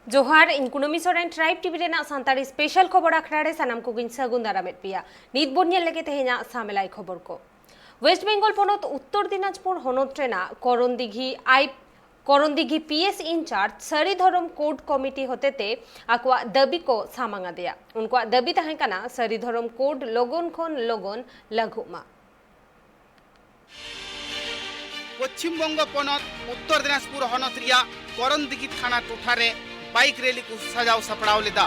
जोहार इन Kunmi Soren tribe TV रेना सांतारी स्पेशल खबर आखड़ा रे सानाम को गिन सागुन दारामेट पिया नीत बोनियल लेके तेहेना सामेलाई खबर को waste Bengal पोनत Uttar Dinajpur हनत Raina करंदिघी PS in charge सरी धरम कोड कमिटी होतेते आकुआ दाबी को सामांगा दिया उनका दाबी तहें सरी धरम कोड लगन खन लगन लघुमा पश्चिम बंग पोनत उत्तर दिनाजपुर हनत रिया करंदिघी थाना टोठारे बाइक रैली को सजाव सपड़ाव लेदा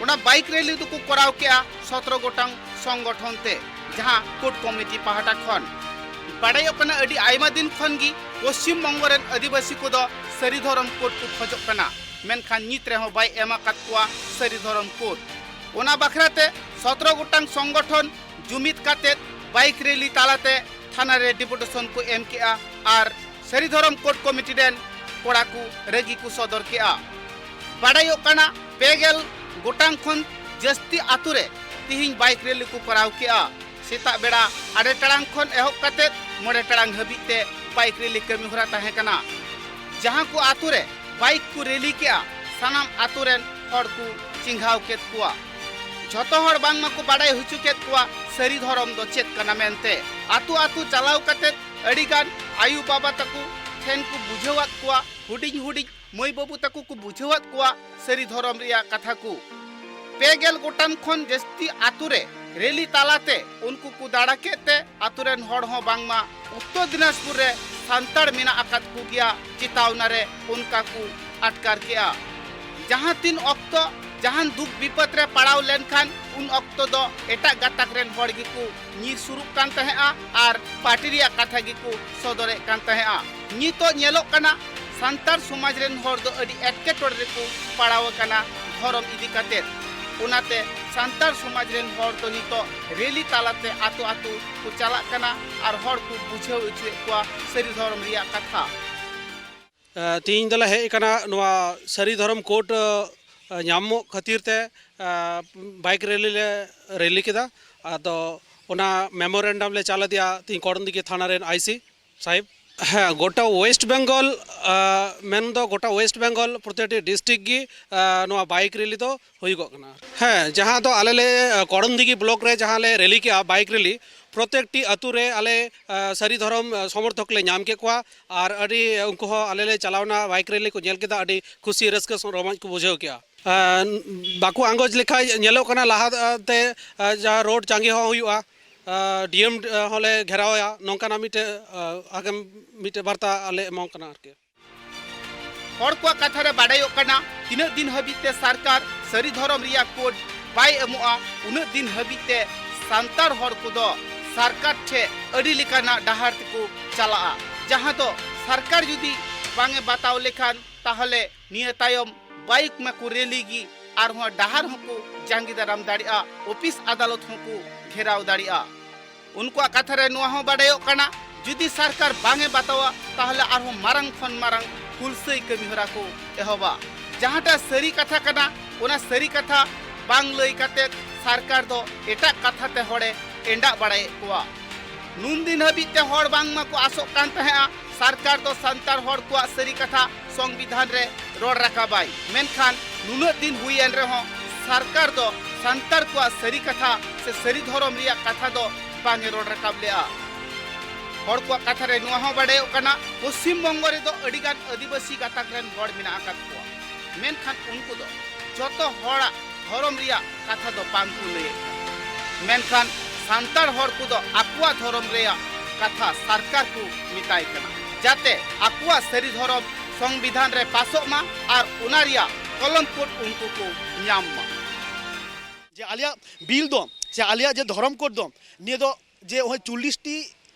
उना बाइक रैली को कराव के 17 गोटांग संगठन ते जहां कोड कमिटी पहाटा खन बाड़ाई कना अडी आयमा दिन खन गी पश्चिम बंग रेन आदिवासी को सरी धरम कोड को खजो कना मेनखान नित रेहो बाय एमा कातकुआ सरी धरम कोड उना बखराते 17 गोटांग संगठन जुमित काते बाइक रैली तालाते थाना रे डिपुटेशन को एम के आर सरी धरम कोड कमिटी रेन कोड़ा को रेगी को सदर के बाड़ाई कना पेगेल गोटांग खन जस्ती आतुरे तिहिं बाइक रैली को कराव के सेता बेड़ा आड़े टांग खन एहब काते मोड़े टांग हबीते बाइक रैली कमी होरा ताहे कना जहां को आतुरे बाइक को रैली के सानाम आतुरेन हर को चिंघाव केत कुआ झतो हर बांगमा को बाड़ाई हुचु केत कुआ सरी धरम दो चेत कना मेनते आतु आतु चलाव काते अड़ीगान आयु बाबा तकु ठेन को बुझेवात कुआ हुडिंग हुडिंग मई बाबू तकु को बुझेवात कुआ सरी धरम रिया कथा को पेगेल गोटान खन जस्ती आतुरे रैली तालाते उनको को दाड़ा केते आतुरेन हड़ हो बांगमा उत्तर दिनाजपुर रे सांताड़ मेना आकात को गया चितावना रे उनका को अटकार किया जहां तीन अक्तो जहां दुख विपद रे पड़ाव लेनखान उन अक्तो दो एटा गाताक रेन हड़ गी को नी सुरुक कान तहेआ आर पार्टी रिया कथा गी को सदरे कान तहेआ नी तो नेलोक कना सांतार समाज रेन हड़ दो अडी एटकेटोड़ रे को पड़ाव कना धरम इदी काते उनाते सांतार समाज रेन हड़ तो नितो रैली तालाते आतु आतु को चलाक कना आर हड़ को बुझेव उचुए को सरी धरम रिया कथा तीन दला हे कना नवा सरी धरम कोट ᱧᱟᱢᱚᱜ खातिर ते बाइक रैली केदा आदो ओना मेमोरेंडम ले चाला दिया तीन करंदिघी थाना रेन आईसी साहिब हाँ गोटा वेस्ट बेंगल मेन दो गोटा वेस्ट बेंगल प्रत्येकटी डिस्ट्रिक्ट गी नवा बाइक रैली तो हुईगो कना हाँ जहाँ तो आले करंदिघी ब्लॉक रे जहाँ ले रैली के बाइक रैली प्रत्येकटी अतु रे आले सरी धरम समर्थक ले नाम के कुआ और अड़ी उनको आले ले चलावना बाइक रैली को नेल केदा अड़ी खुशी रस्क रोमांच को बुझेव के बाकू आंगोज लेखा नेलो कना लाहाते जहाँ रोड चांगी हो हुआ डीएम होले घेरावया नौकाना मिटे आगे मिटे वार्ता आले एमों कना आरके हर को कथा रे बाड़ायो कना तीन दिन हबीते सरकार सरी धरम रिया कोड बाय एमोआ उन दिन हबीते सांतार हर को दो सरकार ठे अड़ी लेकाना डाहार को चला जहां तो सरकार जुदी बांगे बताव लेखान ताहले निये तायम बाइक में को रैली गी आर हो डाहार को जांगी दाराम दाड़िया ऑफिस अदालत को घेराव दाड़िया उनको कथा रे नुआ हो बाड़ायो कना जुदी सरकार बांगे बतावा ताहले आर हो मारंग खन मारंग फुलसई कमी होरा को एहबा जहांटा सरी कथा कना ओना सरी कथा बांग लई काते सरकार दो एटा कथा ते हड़े एंडा बाड़ाय कोआ नुन दिन हबीते हड़ बांगमा को आसोक कान तहेआ सरकार दो संतार हड़ को सरी कथा संविधान रे रोड राखाबाई मेनखान नुन दिन हुईन रे हो सरकार दो संतार को सरी कथा से सरी धरम रिया कथा दो बांगे रोड राखाब लेआ हड़ को कथा रे नुआ हो बाड़ायो कना पश्चिम बंग रे दो अडिगान आदिवासी गाताक रेन हड़ मिना आकात को मेनखान उनको दो जतो हड़ा धरम रिया कथा दो बांगकु ले मेनखान सांतार हड़ को दो आकुआ धरम रिया कथा सरकार को मिताय कना जाते आकुआ सरी धरम संविधान रे पासोक मा और उनारिया कलम कोड उनको को ᱧᱟᱢ मा जे आलिया बिल दो से आलिया जे धरम कोड दो ने दो जे 40 टी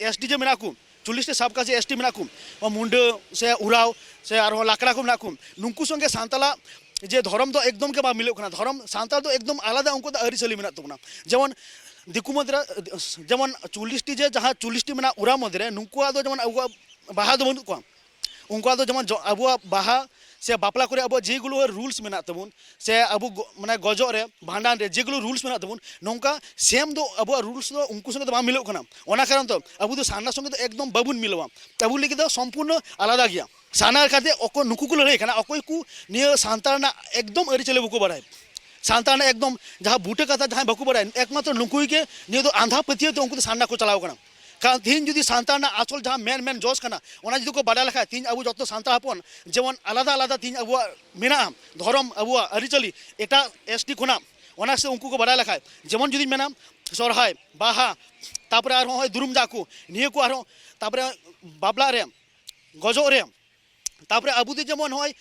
एसडी जे मेनाकु 40 टी सबका जे एसटी मेनाकु मुंडे से उराव से और लाकड़ा को मेनाकु नुंकु संगे सांताला जे धरम दो एकदम के बा मिलो कना धरम सांताल दो एकदम आलादा उनको दो अरिसली मेना तबना जेमन दिकु मदरा जेमन 40 टी जे जहां 40 टी मेना उरा मदरे नुंकुआ दो जेमन अबुआ बाहा दो बनु को उनको दो जेमन अबुआ बाहा से बापला करे अब जेगुलो रूल्स मेना तबुन से अबु माने गजो रे भांडान रे जेगुलो रूल्स मेना तबुन नोंका सेम दो अबु रूल्स दो उनको संगे बा मिलो कना ओना कारण तो अबु दो सान्ना संगे तो एकदम बाबुन मिलवा अबु लेके दो संपूर्ण आलादा गया साना काते अको नुकु को लड़ाई खाना अकोय को निया सांतार ना एकदम अरी चले बुको बड़ाई सांतार ना एकदम जहाँ बूटे कथा जहाँ बाकू बड़ाई एकमात्र नुकु के निया तो आंधा पतिया तो उनको साना को चलाओ करना कारण तीन जुदी सांतार ना आचल जहाँ मेन मेन जोश करना उन्हें जुदी को बड़ा लखा तीन अबू जो तो सांता हपन जेवन आलादा आलादा तीन अबू मेना धर्म अबू अरी चली एटा एसटी खुना उन्हें से उनको को बड़ा लखा जेवन जुदी मेना सोरहाय बाहा तापरे आर होय दुरुम जाकू निया को आर तापरे बाबला रे गजो रे तापरे अबू दे जेमन होय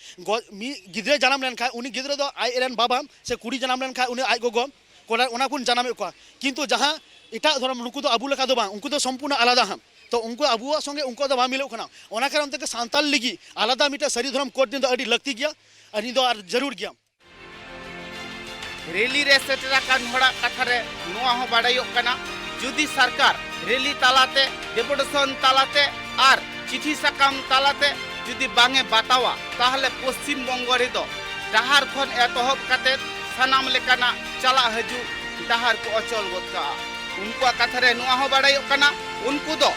गिद्रे जन्म लेन खाय उनी गिद्रे दो आय एरन बाबा से कुड़ी जन्म लेन खाय उनी आय गोगो कोला उना कुन जन्म को किंतु जहां इटा धर्म नुकु तो अबू लेका दो बा उनको तो संपूर्ण आलादा हम तो उनको अबुआ संगे उनको तो बा मिलो खना ओना कारण तक सांताल लिगी आलादा मिटा सरी धर्म कोड दिन तो अडी लगती गया अनि दो आर जरूर गया रेली रे सेटरा कान हड़ा कथारे नोआ हो बाडायो कना जुदी सरकार रेली तालाते डेपुटेशन तालाते आर चिठी साकाम तालाते जुदी बांगे बातावा ताहले पश्चिम बंग रे दो डाहार खन एतहब काते सानाम लेकाना चला हजू डाहार को अचल गोदका उनको कथारे नोआ हो बाडायो कना उनको दो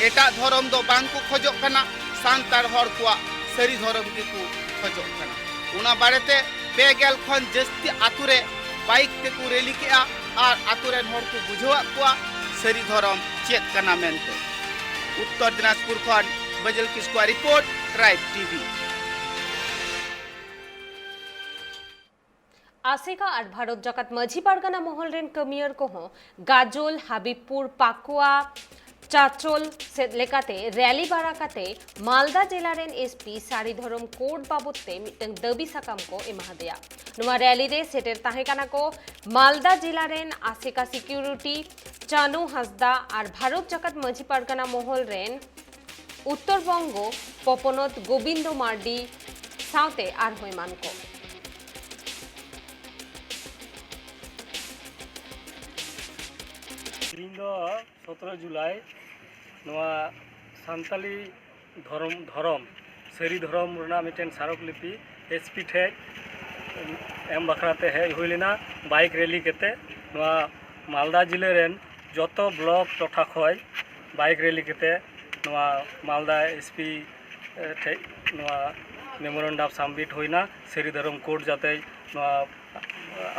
एटा धर्म दो बांग को खोजो कना सांतार हर को सरी धर्म की को खोजो कना उना बाड़ेते पेगेल खन जस्ती आतुरे बाइक ते को रेली के आर आतुरेन हर को बुझवा को सरी धर्म चेत कना मेनते उत्तर दिनाजपुर खन बजल किसको रिपोर्ट ट्राइब टीवी आसेका और भारत जगत माझी पारगाना महल रेन कमियर को हो गाजोल हाबिबपुर पाकुआ चाचल लेकाते रैली बारा काते मालदा जिला रेन एसपी सारी धरम कोड बाबते मिटंग दबी सकाम को एमा दिया नुमा रैली रे सेटेर ताहेकाना को मालदा जिला रेन आसेका सिक्योरिटी चानु हासदा और भारत जगत माझी पारगाना महल रेन उत्तरबंग पपनत गोविंद मार्डी साउते आर होयमान को दिन 17 जुलाई नवा सान्ताली धर्म सरी धर्म मिटेन स्मारकलिपि एसपी ठे एम बखराते है हुईलेना बाइक रैली केते नवा मालदा जिले रेन जतो ब्लॉक टोठा खय बाइक रैली केते नवा मालदा एसपी ठे नवा मेमोरेंडम सबमिट होइना सरी धर्म कोड जाते नवा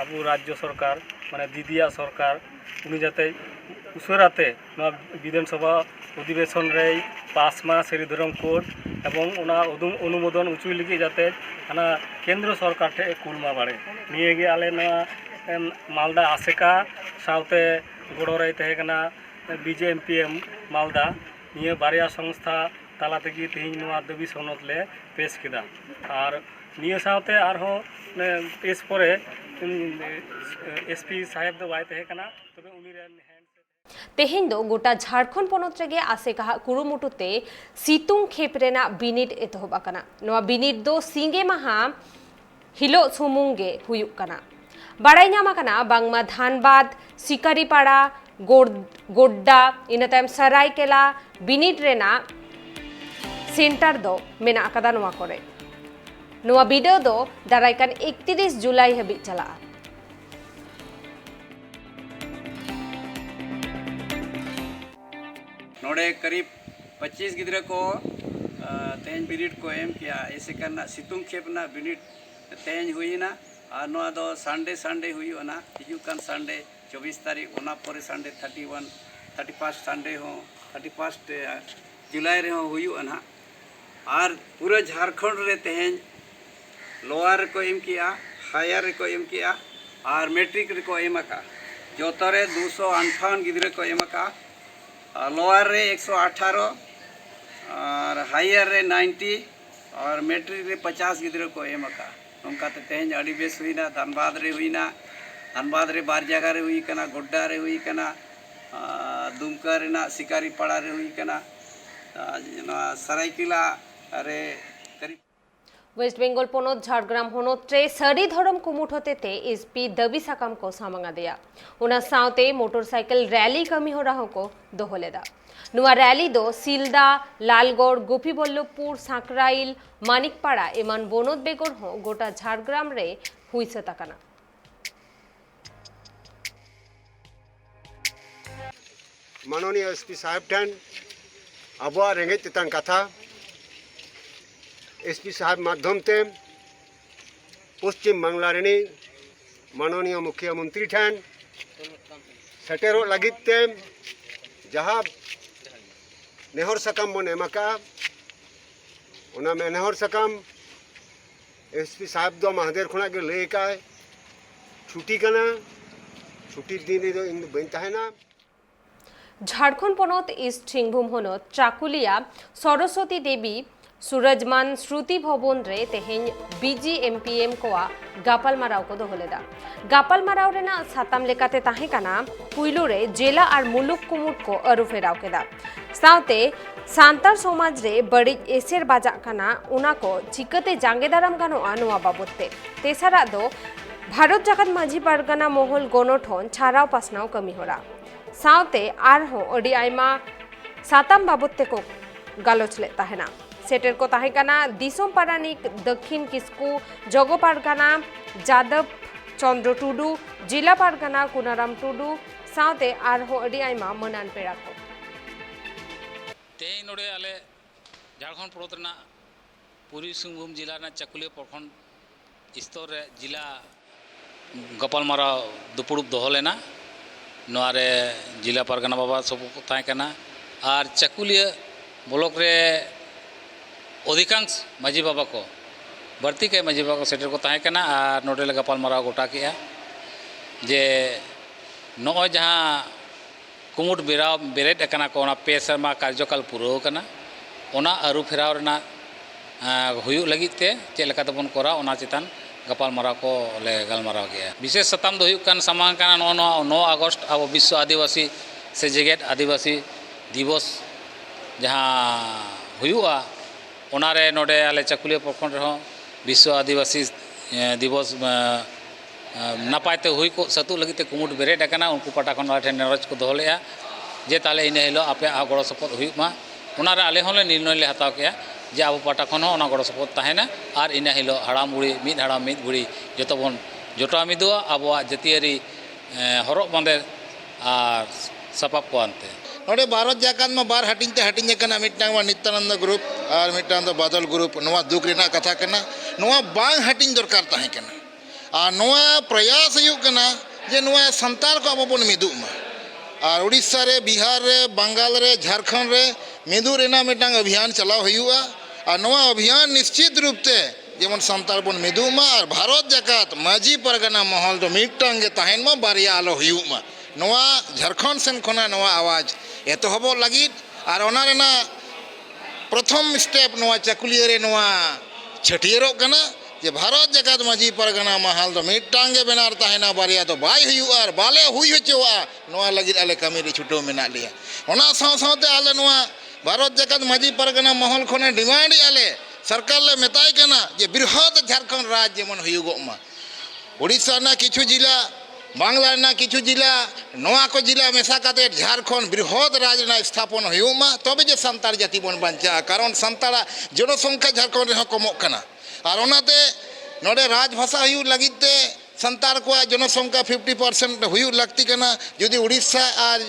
आबू राज्य सरकार माने दिदिया सरकार उनी जाते उशराते विधानसभा अधिवेशन रे पास मा सरी धर्म कोड एवं उना अनुमोदन उचुई लगी जाते हना केंद्र सरकार ठे कुलमा बाड़े निये गे आले ना मालदा आसेका साउते गोड़ो रे तहे कना बीजेएमपीएम मालदा निये बारिया संस्था ताला तेगी तेहिं नवा दबी सनद ले पेश किदा और निये साउते आरहो पेश परे एसपी साहेब दो बाय तहे कना तबे उनी रे तेहें दो गोटा झारखंड पनत रेगे आसे कहा कुरुमुटुते सितुंग खेपरेना बिनिट एतहब आकना नवा बिनिट दो सिंगे महा हिलो सुमुंगे हुयुक कना बाड़ाई नामा कना बांगमा धानबाद सिकारीपाड़ा गोड्डा इन तायम सरायकेला बिनिट रेना सेंटर दो मेना आकादा नवा करे नवा वीडियो दो दारायकान 31 जुलाई हबी चला नोड़े करीब 25 गिद्रे को तेज बिनिट को एम किया ऐसे करना सितुंग खेपना बिनिट तेज हुई ना और नोआ दो संडे हुई ना हिजुकान संडे 24 तारीख ओना पर संडे 31 संडे हो 31 जुलाई रे हो हुई ना और पूरे झारखंड रे तेज लोअर को एम किया हायर को एम किया और मैट्रिक को एम का जो तरे 258 गिद्रे को एम का लोअर रे 118 और हायर रे 90 और मैट्रिक रे 50 गिद्रे को एम का उनका तेज अड़ी बेस हुईना धनबाद रे हुईना धनबाद रे बार जगह रे हुई कना गोड्डा रे हुई कना दुमका रेना सिकारीपाड़ा रे हुई कना सरायकेला रे करीब वेस्ट बेंगल पनत झारग्राम होनत रे सरी धरम कुमुट होते ते एसपी दबी सकाम को सामंगा दिया उना साउते मोटरसाइकिल रैली कमी हो रहा को दोहलेदा नुआ रैली दो सिलदा लालगढ़ गोपीबल्लभपुर सांकराइल मानिकपाड़ा एमान बनत बेगर हो गोटा झारग्राम रे हुई से तकाना माननीय एसपी साहेब ठेन अब रेंगे चेतान कथा एसपी साहब माध्यम ते पश्चिम बांगला रेनी माननीय मुख्यमंत्री ठेन सेटेरो लगित ते जहाँ नेहर सकाम बन एमाका ओना में नेहर सकाम एसपी साहब दो महादेर खुना के लय का छुट्टी कना छुट्टी दिन दो इन बन तहना झारखंड पनत इस्ट सिंहभूम हनत चाकुलिया सरस्वती देवी सूरजमान श्रुति भवन रे तेहेन बीजीएमपीएम कोआ गापालमाराव को दोहलेदा गापालमाराव रेना साताम लेकाते ताहे काना पुइलो रे जेला और मुलुक कुमुट को अरु फेराव केदा साउते सांतार समाज रे बड़ी एसेर बाजा काना उना को चिकते जांगे दाराम गानोआ नोआ बाबते तेसारा दो भारत जाकात माझी पारगाना महल गणठन छाड़ाव पासनाव कमी होरा साउते आरहो अडी आयमा साताम बाबते को गालोच ले ताहेना सेटर को ताहेकाना दिसोम पारानिक दक्षिण किस्कू जगो पारगाना जादव चंद्र टुडू जिला पारगाना कुनाराम टुडू साउते आरहो अडी आयमा मनान पेड़ा को तेई नोड़े आले झारखंड पड़ोत रना पूर्वी सिंहभूम जिला ना चाकुलिया प्रखंड स्तर रे जिला गापालमाराव दुपुड़ुब दोहो लेना नोआरे जिला पारगाना बाबा सब को ताहेकाना और चाकुलिया ब्लॉक रे अधिकांश माझी बाबा को बढ़ती के माझी बाबा को सेटर को ताहेकाना और नोडे ले गापालमाराव गोटा किया जे नॉय जहाँ कुमुट बेराव बेरेद एकना को ओना पे सर्मा कार्यकाल पुराव कना ओना आरु फेराव रेना हुयुग लगित ते चेक लेका तबन कोरा ओना चितान गापालमाराव को ले गालमाराव गया विशेष सताम दो हुयुग कान समांग काना 9 अगस्त अब विश्व आदिवासी से जेगेट आदिवासी दिवस जहाँ हुयुगा ओनारे नोडे आले चाकुलिया प्रखंड रहो विश्व आदिवासी दिवस नापायते हुई को सतु लगी ते कुमुट बेरेड अकना उनको पाटा खन ठेन नेरज को दोहलेया जे ताले इन हिलो आपे आ गड़ो सपोर्ट हुई मा ओनारे आले होले निर्णय ले हताव के जे अब पाटा खन ओना गड़ो सपोर्ट ताहेना और इन हिलो हड़ाम बुड़ी मिद हड़ाम मिद बुड़ी जतो बन जोटा मिदुआ अबवा जतियारी हरक बांदे और सपाप को आनते नोड़े भारत जाकात में बार हटिंग ते हटिंग कना मिटांग नित्यानंद ग्रुप और मिटांग बादल ग्रुप नोआ दुख रेना कथा कना नोआ बांग हटिंग दरकार ताहे कना और नोआ प्रयास हुयुग कना जे नोआ संताल को अब बन मिदुग मा और उड़ीसा रे बिहार रे बंगाल रे झारखंड रे मिदु रेना मिटांग अभियान चलाव हुयुआ और नोआ अभियान निश्चित रूप से जेमन संताल बन मिदुग मा और भारत जाकात माझी परगना महल तो मिटांग गे ताहेन मा बारिया आलो हुयुग मा नोआ झारखंड सेन खना नोआ आवाज एतहब लगित और ओना रेना प्रथम स्टेप नोआ चाकुलिया रे नोआ छटियरो कना जे भारत जगत माझी परगना महल तो मिटांगे बेनार ताहेना बारिया तो बाय हुयुआ और बाले हुई होचोआ नोआ लगित आले कमी रे छुटो मेना लिया ओना साथ आले नोआ भारत जगत माझी परगना महल खने डिमांड आले सरकार ले मेताय कना जे बृहत झारखंड राज्य जेमन हुयुगो मा उड़ीसा ना किछु जिला बांग्ला ना किछु जिला नोआ को जिला मेसा काते झारखंड बृहत राज्य ना स्थापन हुयुमा तबे जे संताल जाति बन बांचा कारण संताला जनसंख्या झारखंड रे कमक कना और ओनाते नोडे राजभाषा हुयुग लगिते संताल को जनसंख्या 50% हुयुग लगती कना यदि उड़ीसा और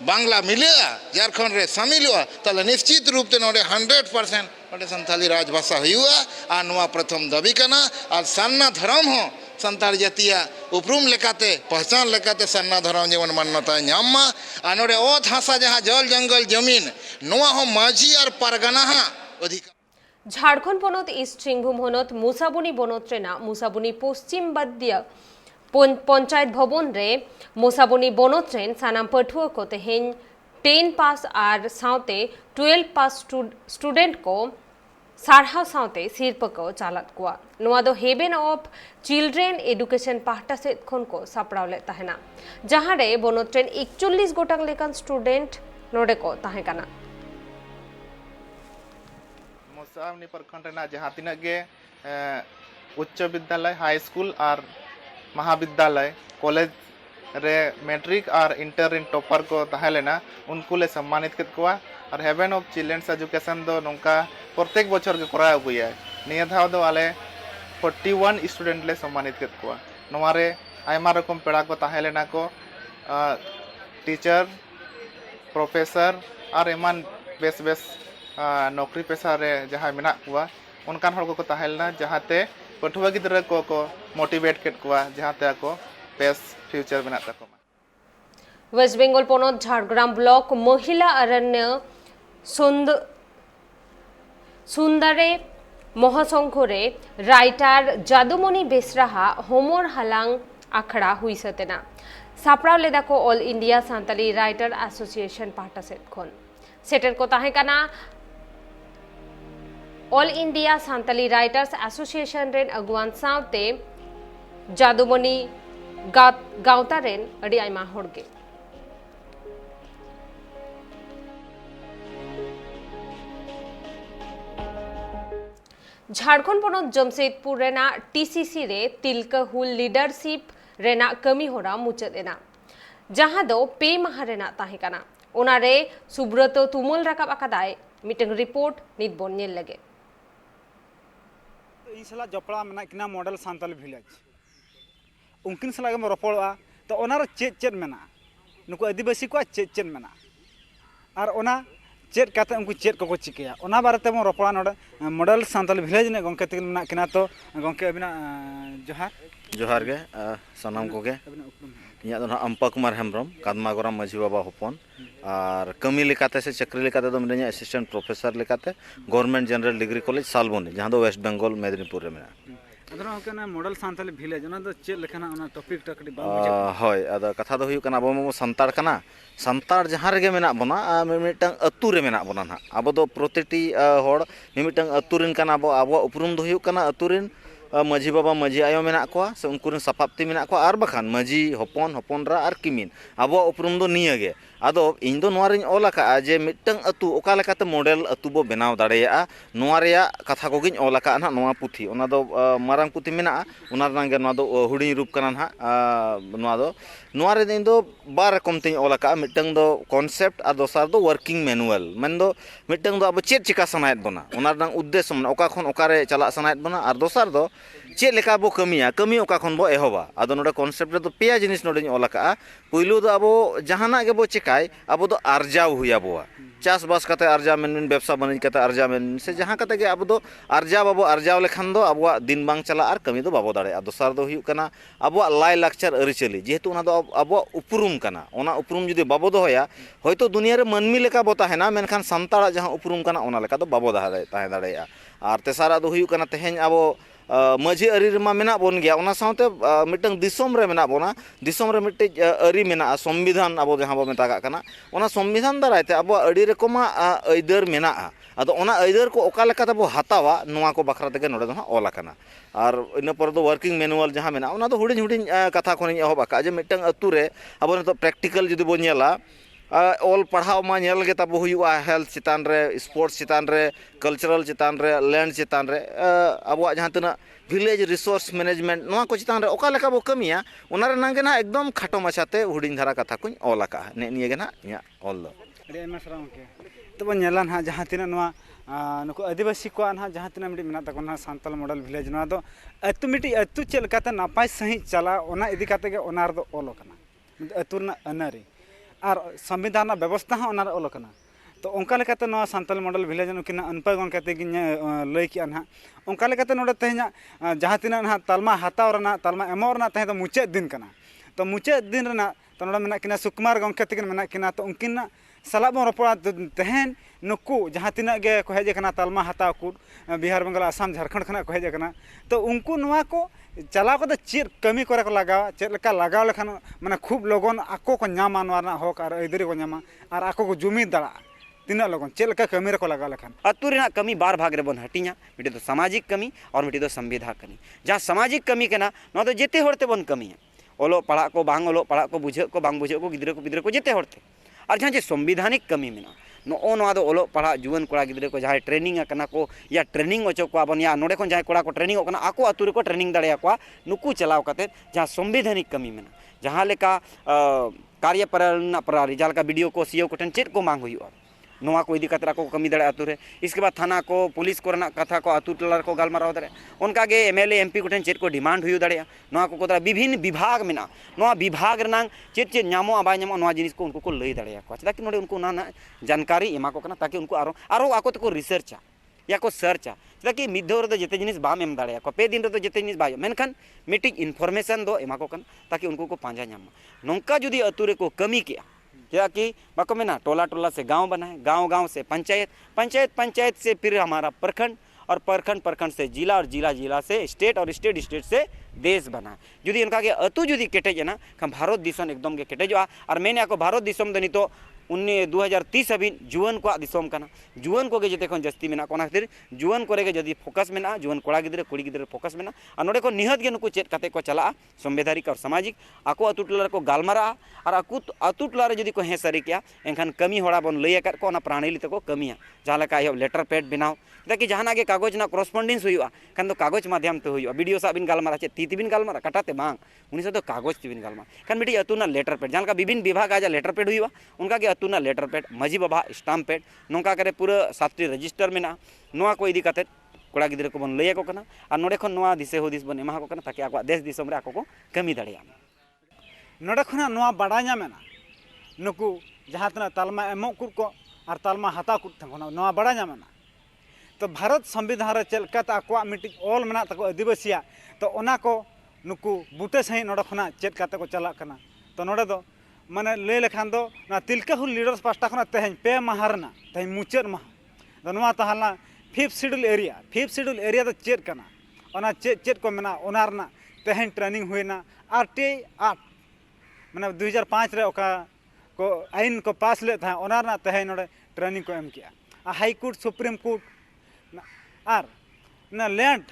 बांग्ला मिलेगा झारखंड रे शामिलवा तले निश्चित रूप से नोडे 100% नोडे संताली राजभाषा हुयुआ और नोआ प्रथम दाबी कना और सन्ना धर्म हो संताल जातिया उपरूम लेकाते पहचान लेकाते सन्ना धर्म जेवन मान्यता नामा और नोडे ओत हासा जहाँ जल जंगल जमीन नोआ हो माझी और पारगाना अधिकार झारखंड पनत इस्ट सिंहभूम हनत मुसाबुनी बनत रेना मुसाबुनी पश्चिम बाद्य पंचायत भवन रे मुसाबुनी बनत रेन सानाम पठुआ को तेहेन 10 पास और साउते 12 पास स्टूडेंट को सारहा साउते सिरप को चालत कुआ नोआ दो हेबेन ऑफ चिल्ड्रेन एडुकेशन पाहटा से खन को सापड़ावले ताहेना जहां रे बनत रेन 41 गोटांग लेकान स्टूडेंट नोडे को ताहेकाना मुसाबुनी प्रखंड रेना जहां तिना गे उच्च विद्यालय हाई स्कूल और महाविद्यालय कॉलेज रे मैट्रिक और इंटर इन टॉपर को तहलेना उनको ले सम्मानित कर कोआ और हेवन ऑफ चिल्ड्रेन्स एजुकेशन दो नौका प्रत्येक बचर के करा अगुया निया धाव दो आले 41 स्टूडेंट ले सम्मानित कर कोआ नोवारे आयमा रकम पेड़ा को तहलेना को टीचर प्रोफेसर और एमान बेस बेस नौकरी पेशा रे जहाँ मेना कुआ उनकान हर को ताहेलना जहाते पठुआ गिद्रा को मोटिवेट केट कोआ जहाते आको बेस्ट फ्यूचर बना तको वेस्ट बेंगल पनत झारग्राम ब्लक महिला अरण्य सुंदरे महासंघरे राइटार जादुमणि बेसराहा होमर हालांग आखड़ा हुई सतेना सापड़ाव लेदा को all India Santali writer association पाहटा सेट खन सेटर को ताहे काना all India Santali writers association रेन अगुवान सावते जादुमणि गावता रेन अड़ी आयमा होड़गे झारखंड पनत जमशेदपुर रेना टीसीसी रे तिलका हुल लीडरशिप रेना कमी होरा मुचाद एना जहां दो पे माह रेना ताहे काना ओनारे सुब्रत तुमुल राकाब आकादाय मिटंग रिपोर्ट नित बोन नेल लगे इन सला जपड़ा मेना किना मॉडल सान्ताल विलेज उनकिन सला गम रपड़ा तो ओनार चेद चेद मेना नुको आदिवासी को चेद मेना और ओना चेद काते उनको चेद को चिकेया ओना बारेते बन रपड़ा नोडे मॉडल सान्ताल विलेज ने गंके तिन मेना किना तो गंके अबिना जोहार जोहार गे सनाम को गे इया दो अम्पा कुमार हेम्ब्रम कादमागोराम माझी बाबा होपन और कमी लेकाते से चक्री लेकाते दो मिने असिस्टेंट प्रोफेसर लेकाते government general degree college Salboni जहां दो वेस्ट बंगाल मेदिनीपुर रे मेना अदरा होकना मॉडल सान्ताली विलेज ओना दो चेद लेखना ओना टॉपिक टकडी बा होय अदा कथा दो हुयु कना अब मो संताड़ कना संताड़ जहां रेगे मेना बना मिमिटंग अतु रे मेना बना ना अब दो प्रतिटी होड़ मिमिटंग अतु रिन कना अब उपरुम दो हुयु कना अतु रिन माझी बाबा माझी आयो मेना को से उनको सपाप्ति मेना को आर बखान माझी हपन हपनरा आर किमिन अब उपरुम दो निया गे आदो इन दो नोरिन ओल का जे मिटंग अतु ओका लेकाते मॉडल अतु बो बनाव दाड़ेया नोआ रेया कथा कोगिन ओल का ना नोआ पुथी ओना दो मारांग पुथी मेना ओना रंगे नोआ दो हुडिं रूप कना ना नोआ दो नोआ रे इन दो बार रकम तिन ओल का मिटंग दो कॉन्सेप्ट और दोसार दो वर्किंग मैनुअल मन दो मिटंग दो अब चेद चिका सनायत बना ओना रंग उद्देश्य मन ओका खन ओका रे चला सनायत बना और दोसार दो चेद लेका बो कमिया कमी ओका खन बो एहोबा आदो नोडे कॉन्सेप्ट रे दो पेया जिनिस नोडे ओल का पुइलु दो अब जहाना के बो चिकाय अब दो आर्जाव हुई अब चास बास करते आर्जा मेन व्यवसा बाणिज करते आर्जा मेन से जहाँ करते के अब दो आर्जा बाबो आर्जाव लेखान दो अब दिन बांग चला और कमी दो बाबो दाड़े दोसार दो हुयु कना अब लाई लाक्चर अरिचली जेहेतु ओना दो अब उपरुम कना ओना उपरुम जुदी बाबो दोया होयतो दुनिया रे मानमी लेका बो ताहेना मेनखान संताड़ा जहाँ उपरुम कना ओना लेका दो बाबो ताहे दाड़ेया और तेसारा दो हुयु कना तेहेन अब माझी अरी रेमा मेना बोन गया ओना साउते मिटंग दिसोम रे मेना बोना दिसोम रे मिटे अरी मेना संविधान अब जहाँ बो मेता कना ओना संविधान दारायते अब अड़ी रकमा अइदार मेना आदो ओना अइदार को ओका लेकाते बो हातावा नोआ को बखरा तेगे नोडे दो ओल कना और इन पर दो वर्किंग मैनुअल जहाँ मेना ओना दो हुडिं हुडिं कथा खन एहब आका जे मिटंग अतु रे अब नितो प्रैक्टिकल जुदी बो नेला ऑल पढ़ाव मा नेल गे तब हुआ हेल्थ चितान रे स्पोर्ट्स चितान रे कल्चरल चितान रे लैंड चितान रे अब जहाँ तना विलेज रिसोर्स मैनेजमेंट नोआ को चितान रे ओका लेका बो कमिया ओना रे नांगे ना एकदम खाटो माछाते हुडिंग धारा कथा कुछ ऑल का ने निये गे ना इया ऑल दो अरे एमा सराम के तब नेला ना जहाँ तना नोआ नुको आदिवासी को ना जहाँ तना मिटी मेना तको ना सांताल मॉडल विलेज नोआ दो अतु मिटी अतु चेल काते नापाय सही चला ओना इदी काते गे ओना रे दो ऑल कना अतु ना अनारी और संविधान व्यवस्था हाँ ओलकना तो उनका लेकाते नोआ सांताल मॉडल विलेज उनकिना अनपा गंकाते गिन लई किया ना उनका लेकाते नोडे तेहना जहाँ तिना ना तालमा हाताव रना तालमा एमो रना तेहे तो मुचाद दिन कना तो मुचाद दिन रना तो नोडे मेना किना सुकुमार गंके तकिन मेना किना तो उनकिना सलाह बन रपड़ा तेहन नुकु जहाँ तिना गे को हेज कना तालमा हाताव को बिहार बंगाल आसाम झारखंड खना को हेज कना तो उनको नोआ को चलाव को चेद कमी करे को लगावा चेद लेका लगाव लेखान माने खूब लगन आको को नामा नोआ हक और अइदारी को नामा और आको को जुमी दाड़ा तीना लगन चेद लेका कमी रे को लगाव लेखान अतु रेना कमी बार भाग रे बन हटिया मिटे तो सामाजिक कमी और मिटे तो संविधान कमी जहाँ सामाजिक कमी कना नोआ तो जेते होड़ते बन कमी ओलो पढ़ा को बांग ओलो पढ़ा को बुझे को बांग बुझे को गिद्रा को जेते होड़ते और जहाँ जे संविधानिक कमी मेना नो नोआ दो ओलो पढ़ा जुवन कोड़ा गिद्रा को जहाँ ट्रेनिंग कना को या ट्रेनिंग ओचो को बन या नोडे को जहाँ कोड़ा को ट्रेनिंग कना आको अतु रे को ट्रेनिंग दाड़े को नुकु चलाव काते जहाँ संविधानिक कमी मेना जहाँ लेका कार्य प्रणाली जहाँ लेका वीडियो को सीओ को ठन चेद को मांग हुआ नोआ को इदी काते को कमी दाड़े अतु रे इसके बाद थाना को पुलिस को कथा को अतु टोला को गालमाराव दाड़े उनका गे एमएलए एमपी को ठन चेद को डिमांड हुई दाड़े नोआ को दाड़ा विभिन्न विभाग मेना नोआ विभाग रनांग चेद चेद नामो बाय नामो नोआ जिनिस को उनको लई दाड़े को चेदा कि नोडे उनको ना जानकारी एमा को कना ताकि उनको आरो आको तको रिसर्चा या को सर्चा चेदा कि मिद दो जिते जिनिस बाम एम दाड़े को पे दिन रे जिते जिनिस बायो मेनखान मिटिंग इनफॉर्मेशन दो एमा को कन ताकि उनको को पांजा ᱧᱟᱢ नोंका जुदी अतु रे को कमी किया चेदा कि बाको मेना टोला टोला से गांव बनाए, गांव गांव से पंचायत, पंचायत पंचायत से फिर हमारा प्रखंड और प्रखंड प्रखंड से जिला और जिला जिला से स्टेट और स्टेट स्टेट से देश बना जुदी उनका के अतु जुदी केटेजना खम भारत दिसम एकदम के केटेजवा और मैंने को भारत दिसम दनी तो 2030 अभी जुआन को दिसम कना जुआन को जिते खन जस्ती मेना कोना खातिर जुआन को रे जदी फोकस मेना जुआन कोड़ा गिदरे कुड़ी गिदरे फोकस मेना और नोडे को निहत गे नुकु चेत काते को चला संवैधानिक और सामाजिक आको अतु टोला को गालमारा और अतु टोला रे जदी को हे सरी किया एनखान कमी होड़ा बन लई कर को ना प्राणी लिते को कमिया जहां का लेटर पैड बनाओ ताकि जहां के कागज ना करस्पॉन्डेंस हुआ खान तो कागज माध्यम ते हुआ वीडियो सा बिन गालमारा चे ती बिन गालमारा कटाते बांग उनी से तो कागज ते बिन गालमारा खान मिटी अतु ना लेटर पैड जहां का विभिन्न विभाग आज लेटर पैड हुआ उनका के अतु ना लेटर पैड मजी बाबा स्टाम्प पैड नोंका करे पूरा सातटी रजिस्टर मेना नोआ को इदी काते कोड़ा गिदरे को बन लई को कना और नोडे खन नोआ दिसे हुदिस बन एमा को कना ताकि आको देश दिसम रे आको को कमी दाड़िया नोडे खना नोआ बाड़ा मेना नुकु जहां तना तालमा एमो कुर को और तालमा हता कुर थखना नोआ बाड़ा मेना तो भारत संविधान रे चलका आको मिटिंग ऑल मेना तको आदिवासिया तो ओना को नुकु बुटे सही नोडे खना चेत काते को चला कना तो नोडे दो माने लय लेखान दो ना तिलका हुल लीडर्स पास्टा खना तेहन पे माहरना तेहन मुचाद माह तो नोआ तहला 5th शेड्यूल एरिया तो चेत कना ओना चेत को मेना ओना रना तेहन ट्रेनिंग हुईना RTA एक्ट माने 2005 रे ओका को आइन को पास ले था ओना रना तेहन नोडे ट्रेनिंग को एम किया हाई कोर्ट सुप्रीम कोर्ट और ना लैंड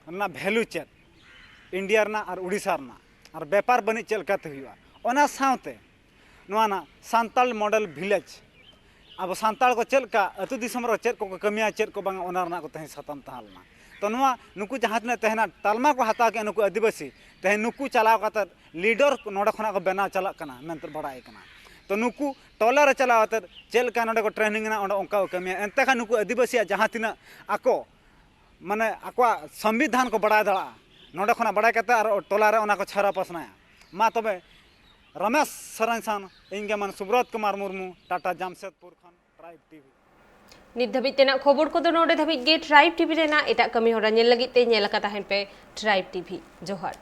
ना वैल्यू चेत इंडिया रना और उड़ीसा रना और व्यापार बनी चलकाते हुआ ओना साउते ना सांताल मॉडल विलेज अब सांताल को चलका अतु दिसम रो चेत को कमिया चेत को बांग ओना रना को तहे सतम तहालना तो नुआ नुकु जहां तने तहना तालमा को हता के नुकु आदिवासी तहे नुकु चलाव कात लीडर नोडा खना को बना चला कना मेंतर बड़ाई कना तो नुकु टोला रे चलाव त चलका नोडे को ट्रेनिंग ना ओंडा ओंका कमिया एंते का नुकु आदिवासी जहां तिना आको माने आको संविधान को बड़ा दड़ा नोडे खना बड़ा कते और टोला रे ओना को छारा पसनाया मा तबे रमेश सरनसान इंगे मन सुब्रत कुमार मुर्मू टाटा जामशेदपुर खन ट्राइब टीवी नित धाबिज तेना खबर को नोडे धाबिज गे ट्राइब टीवी रेना एटा कमी होरा नेल लगित ते नेल का ताहेन पे ट्राइब टीवी जोहार।